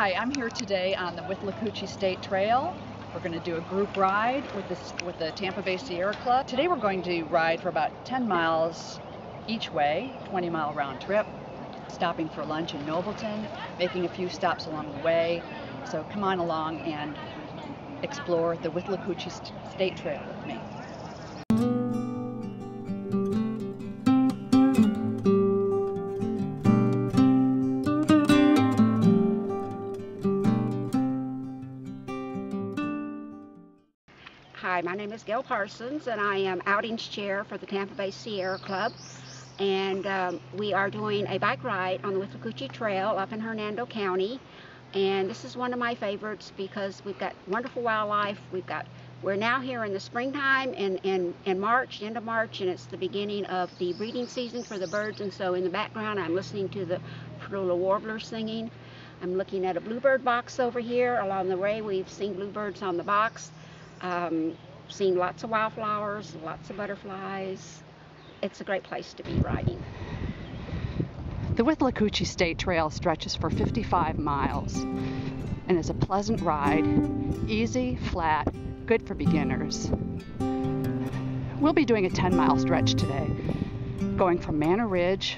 Hi, I'm here today on the Withlacoochee State Trail. We're going to do a group ride with the Tampa Bay Sierra Club. Today we're going to ride for about 10 miles each way, 20-mile round trip, stopping for lunch in Nobleton, making a few stops along the way. So come on along and explore the Withlacoochee State Trail with me. Hi, my name is Gail Parsons, and I am outings chair for the Tampa Bay Sierra Club. And we are doing a bike ride on the Withlacoochee Trail up in Hernando County. And this is one of my favorites because we've got wonderful wildlife. We're now here in the springtime in March, end of March, and it's the beginning of the breeding season for the birds. And so in the background, I'm listening to the little warblers singing. I'm looking at a bluebird box over here. Along the way, we've seen bluebirds on the box. Seen lots of wildflowers, lots of butterflies. It's a great place to be riding. The Withlacoochee State Trail stretches for 55 miles and is a pleasant ride, easy, flat, good for beginners. We'll be doing a 10-mile stretch today, going from Manor Ridge,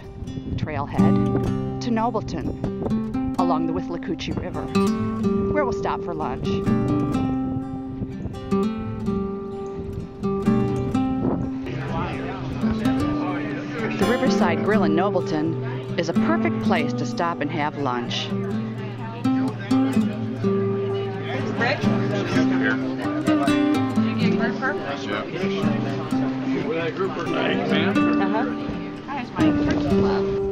trailhead, to Nobleton along the Withlacoochee River, where we'll stop for lunch. The Riverside Grill in Nobleton is a perfect place to stop and have lunch. Rick? Here. Did you get grouper? Yeah. Hi, it's my first club.